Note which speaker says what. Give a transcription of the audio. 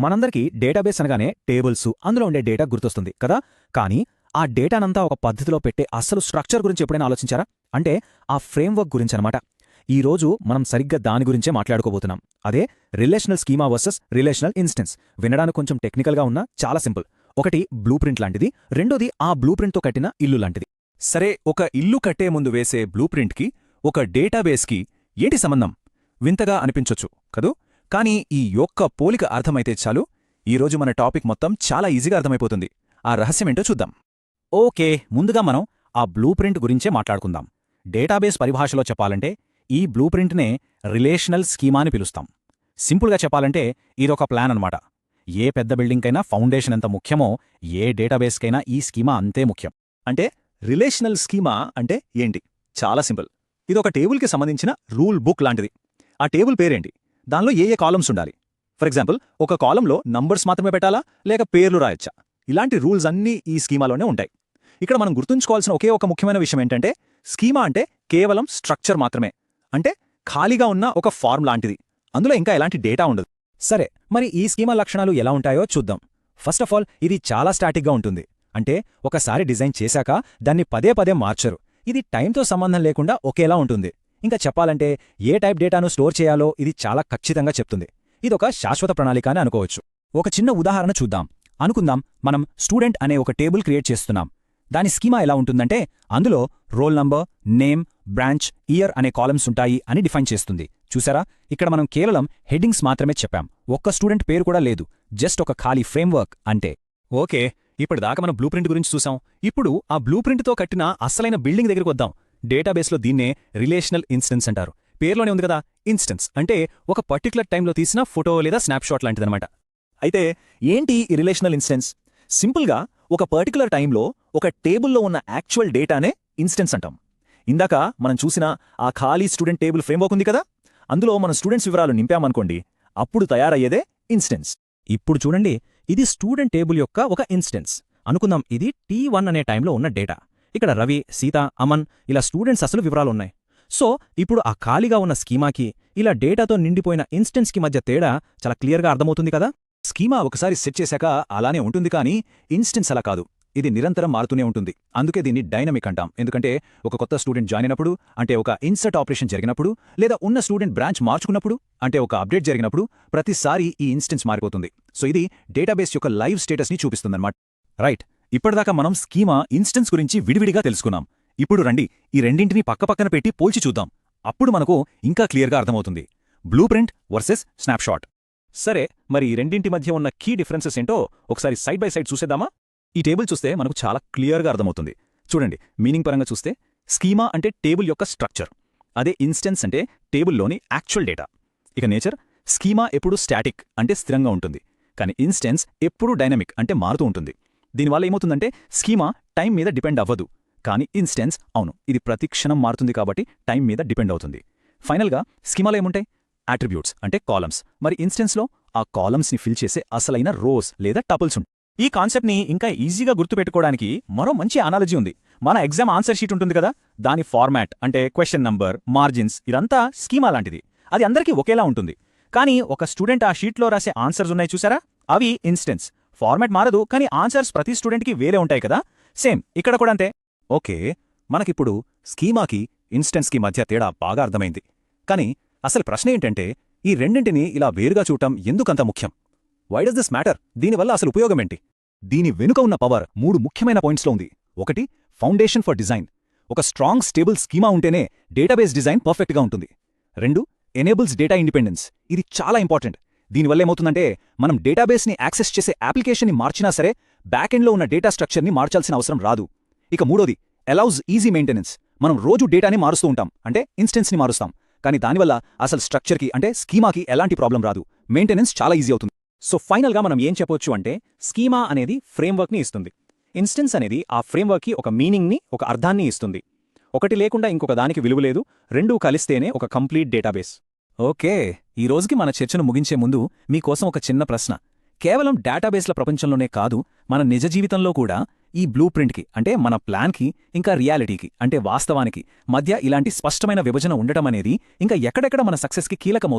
Speaker 1: మనందరికీ డేటాబేస్ అనగానే టేబుల్స్ అందులో ఉండే డేటా గుర్తొస్తుంది కదా. కానీ ఆ డేటానంతా ఒక పద్ధతిలో పెట్టే అసలు స్ట్రక్చర్ గురించి ఎప్పుడైనా ఆలోచించారా? అంటే ఆ ఫ్రేమ్వర్క్ గురించనమాట. ఈరోజు మనం సరిగ్గా దాని గురించే మాట్లాడుకోబోతున్నాం. అదే relational schema versus relational instance. వినడానికి కొంచెం టెక్నికల్గా ఉన్నా చాలా సింపుల్. ఒకటి బ్లూ ప్రింట్ లాంటిది, రెండోది ఆ బ్లూ ప్రింట్తో కట్టిన ఇల్లు లాంటిది.
Speaker 2: సరే, ఒక ఇల్లు కట్టే ముందు వేసే బ్లూప్రింట్కి ఒక డేటాబేస్కి ఏంటి సంబంధం? వింతగా అనిపించొచ్చు కదూ. కానీ ఈ యొక్క పోలిక అర్థమైతే చాలు, ఈరోజు మన టాపిక్ మొత్తం చాలా ఈజీగా అర్థమైపోతుంది. ఆ రహస్యమేంటో చూద్దాం.
Speaker 1: ఓకే, ముందుగా మనం ఆ బ్లూ ప్రింట్ గురించే మాట్లాడుకుందాం. డేటాబేస్ పరిభాషలో చెప్పాలంటే ఈ బ్లూ ప్రింట్నే రిలేషనల్ స్కీమా అని పిలుస్తాం. సింపుల్గా చెప్పాలంటే ఇదొక ప్లాన్ అన్నమాట. ఏ పెద్ద బిల్డింగ్కైనా ఫౌండేషన్ ఎంత ముఖ్యమో ఏ డేటాబేస్కైనా ఈ స్కీమా అంతే ముఖ్యం.
Speaker 2: అంటే రిలేషనల్ స్కీమా అంటే ఏంటి? చాలా సింపుల్. ఇదొక టేబుల్కి సంబంధించిన రూల్ బుక్ లాంటిది. ఆ టేబుల్ పేరేంటి? దానిలో ఏ ఏ కాలమ్స్ ఉండాలి? ఫర్ ఎగ్జాంపుల్, ఒక కాలంలో నంబర్స్ మాత్రమే పెట్టాలా, లేక పేర్లు రాయొచ్చా? ఇలాంటి రూల్స్ అన్నీ ఈ స్కీమాలోనే ఉంటాయి. ఇక్కడ మనం గుర్తుంచుకోవాల్సిన ఒకే ఒక ముఖ్యమైన విషయం ఏంటంటే, స్కీమా అంటే కేవలం స్ట్రక్చర్ మాత్రమే. అంటే ఖాళీగా ఉన్న ఒక ఫార్మ్ లాంటిది. అందులో ఇంకా ఎలాంటి డేటా ఉండదు.
Speaker 1: సరే, మరి ఈ స్కీమా లక్షణాలు ఎలా ఉంటాయో చూద్దాం. ఫస్ట్ ఆఫ్ ఆల్, ఇది చాలా స్టాటిక్గా ఉంటుంది. అంటే ఒకసారి డిజైన్ చేశాక దాన్ని పదే పదే మార్చరు. ఇది టైంతో సంబంధం లేకుండా ఒకేలా ఉంటుంది. ఇంకా చెప్పాలంటే ఏ టైప్ డేటాను స్టోర్ చేయాలో ఇది చాలా ఖచ్చితంగా చెప్తుంది. ఇదొక శాశ్వత ప్రణాళిక అని అనుకోవచ్చు. ఒక చిన్న ఉదాహరణ చూద్దాం. అనుకుందాం, మనం స్టూడెంట్ అనే ఒక టేబుల్ క్రియేట్ చేస్తున్నాం. దాని స్కీమా ఎలా ఉంటుందంటే, అందులో roll number, name, branch, year అనే కాలమ్స్ ఉంటాయి అని డిఫైన్ చేస్తుంది. చూసారా, ఇక్కడ మనం కేవలం హెడ్డింగ్స్ మాత్రమే చెప్పాం. ఒక్క స్టూడెంట్ పేరు కూడా లేదు. జస్ట్ ఒక ఖాళీ ఫ్రేమ్వర్క్ అంటే.
Speaker 2: ఓకే, ఇప్పటిదాకా మనం బ్లూప్రింట్ గురించి చూసాం. ఇప్పుడు ఆ బ్లూప్రింట్తో కట్టిన అసలైన బిల్డింగ్ దగ్గరికి వద్దాం. డేటాబేస్లో దీన్నే రిలేషనల్ ఇన్స్టెన్స్ అంటారు. పేర్లోనే ఉంది కదా, ఇన్స్టెన్స్ అంటే ఒక పర్టికులర్ టైంలో తీసిన ఫోటో లేదా స్నాప్షాట్ లాంటిదనమాట. అయితే ఏంటి ఈ రిలేషనల్ ఇన్స్టెన్స్? సింపుల్గా ఒక పర్టికులర్ టైంలో ఒక టేబుల్లో ఉన్న యాక్చువల్ డేటానే ఇన్స్టెన్స్ అంటాం. ఇందాక మనం చూసిన ఆ ఖాళీ స్టూడెంట్ టేబుల్ ఫ్రేమ్వర్క్ ఉంది కదా, అందులో మన స్టూడెంట్స్ వివరాలు నింపామనుకోండి, అప్పుడు తయారయ్యేదే ఇన్స్టెన్స్.
Speaker 1: ఇప్పుడు చూడండి, ఇది స్టూడెంట్ టేబుల్ యొక్క ఒక ఇన్స్టెన్స్. అనుకుందాం, ఇది T1 అనే టైంలో ఉన్న డేటా. ఇక్కడ రవి, సీత, అమన్ ఇలా స్టూడెంట్స్ అసలు వివరాలున్నాయి. సో ఇప్పుడు ఆ ఖాళీగా ఉన్న స్కీమాకి ఇలా డేటాతో నిండిపోయిన ఇన్స్టెన్స్కి మధ్య తేడా చాలా క్లియర్గా అర్థమవుతుంది కదా.
Speaker 2: స్కీమా ఒకసారి సెట్ చేశాక అలానే ఉంటుంది, కానీ ఇన్స్టెన్స్ అలా కాదు. ఇది నిరంతరం మారుతూనే ఉంటుంది. అందుకే దీన్ని డైనమిక్ అంటాం. ఎందుకంటే ఒక కొత్త స్టూడెంట్ జాయిన్ అయినప్పుడు, అంటే ఒక ఇన్సర్ట్ ఆపరేషన్ జరిగినప్పుడు, లేదా ఉన్న స్టూడెంట్ బ్రాంచ్ మార్చుకున్నప్పుడు, అంటే ఒక అప్డేట్ జరిగినప్పుడు ప్రతిసారి ఈ ఇన్స్టెన్స్ మారిపోతుంది. సో ఇది డేటాబేస్ యొక్క లైవ్ స్టేటస్ని చూపిస్తుందన్నమాట. రైట్, ఇప్పటిదాకా మనం స్కీమా, ఇన్స్టెన్స్ గురించి విడివిడిగా తెలుసుకున్నాం. ఇప్పుడు రండి, ఈ రెండింటినీ పక్కపక్కన పెట్టి పోల్చి చూద్దాం. అప్పుడు మనకు ఇంకా క్లియర్గా అర్థమవుతుంది. Blueprint versus snapshot. సరే, మరి ఈ రెండింటి మధ్య ఉన్న కీ డిఫరెన్సెస్ ఏంటో ఒకసారి సైడ్ బై సైడ్ చూసేద్దామా? ఈ టేబుల్ చూస్తే మనకు చాలా క్లియర్గా అర్థమవుతుంది. చూడండి, మీనింగ్ పరంగా చూస్తే స్కీమా అంటే టేబుల్ యొక్క స్ట్రక్చర్, అదే ఇన్స్టెన్స్ అంటే టేబుల్లోని యాక్చువల్ డేటా. ఇక నేచర్, స్కీమా ఎప్పుడూ స్టాటిక్ అంటే స్థిరంగా ఉంటుంది, కానీ ఇన్స్టెన్స్ ఎప్పుడూ డైనమిక్ అంటే మారుతూ ఉంటుంది. దీనివల్ల ఏమవుతుందంటే స్కీమా టైం మీద డిపెండ్ అవ్వదు, కానీ ఇన్స్టెన్స్ అవును, ఇది ప్రతి క్షణం మారుతుంది కాబట్టి టైం మీద డిపెండ్ అవుతుంది. ఫైనల్గా స్కీమాలో ఏముంటాయి? అట్రిబ్యూట్స్ అంటే కాలమ్స్. మరి ఇన్స్టెన్స్లో ఆ కాలమ్స్ని ఫిల్ చేసే అసలైన రోస్ లేదా టపుల్స్ ఉంటాయి. ఈ కాన్సెప్ట్ని ఇంకా ఈజీగా గుర్తుపెట్టుకోవడానికి మరో మంచి అనాలజీ ఉంది. మన ఎగ్జామ్ ఆన్సర్ షీట్ ఉంటుంది కదా, దాని ఫార్మాట్ అంటే క్వశ్చన్ నంబర్, మార్జిన్స్ ఇదంతా స్కీమా లాంటిది. అది అందరికీ ఒకేలా ఉంటుంది. కానీ ఒక స్టూడెంట్ ఆ షీట్లో రాసే ఆన్సర్స్ ఉన్నాయి చూసారా, అవి ఇన్స్టెన్స్. ఫార్మాట్ మారదు, కానీ ఆన్సర్స్ ప్రతి స్టూడెంట్కి వేరే ఉంటాయి కదా. సేమ్ ఇక్కడ కూడా అంతే. ఓకే, మనకిప్పుడు స్కీమాకి ఇన్స్టెన్స్కి మధ్య తేడా బాగా అర్థమైంది. కానీ అసలు ప్రశ్న ఏంటంటే, ఈ రెండింటినీ ఇలా వేరుగా చూడటం ఎందుకంత ముఖ్యం? Why does this matter? దీనివల్ల అసలు ఉపయోగమేంటి? దీని వెనుక ఉన్న పవర్ 3 ముఖ్యమైన పాయింట్స్లో ఉంది. ఒకటి, ఫౌండేషన్ ఫర్ డిజైన్. ఒక స్ట్రాంగ్ స్టేబుల్ స్కీమా ఉంటేనే డేటాబేస్ డిజైన్ పర్ఫెక్ట్గా ఉంటుంది. 2, ఎనేబుల్స్ డేటా ఇండిపెండెన్స్. ఇది చాలా ఇంపార్టెంట్. దీనివల్ల ఏమవుతుందంటే, మనం డేటాబేస్ని యాక్సెస్ చేసే అప్లికేషన్ని మార్చినా సరే బ్యాకెండ్లో ఉన్న డేటా స్ట్రక్చర్ని మార్చాల్సిన అవసరం రాదు. ఇక 3, అలౌస్ ఈజీ మెయింటెనెన్స్. మనం రోజు డేటాని మారుస్తూ ఉంటాం, అంటే ఇన్స్టెన్స్ని మారుస్తాం, కానీ దానివల్ల అసలు స్ట్రక్చర్కి అంటే స్కీమాకి ఎలాంటి ప్రాబ్లం రాదు. మెయింటెనెన్స్ చాలా ఈజీ అవుతుంది. సో ఫైనల్గా మనం ఏం చెప్పొచ్చు అంటే, స్కీమా అనేది ఫ్రేమ్వర్క్ని ఇస్తుంది. ఇన్స్టెన్స్ అనేది ఆ ఫ్రేమ్వర్క్కి ఒక మీనింగ్ని, ఒక అర్థాన్ని ఇస్తుంది. ఒకటి లేకుండా ఇంకొక దానికి విలువ లేదు. రెండూ కలిస్తేనే ఒక కంప్లీట్ డేటాబేస్. ఓకే, ఈ రోజుకి మన చర్చను ముగించే ముందు మీకోసం ఒక చిన్న ప్రశ్న. కేవలం డేటాబేస్ల ప్రపంచంలోనే కాదు, మన నిజ జీవితంలో కూడా ఈ బ్లూ ప్రింట్కి అంటే మన ప్లాన్కి, ఇంకా రియాలిటీకి అంటే వాస్తవానికి మధ్య ఇలాంటి స్పష్టమైన విభజన ఉండటం అనేది ఇంకా ఎక్కడెక్కడ మన సక్సెస్కి కీలకమవుతుంది.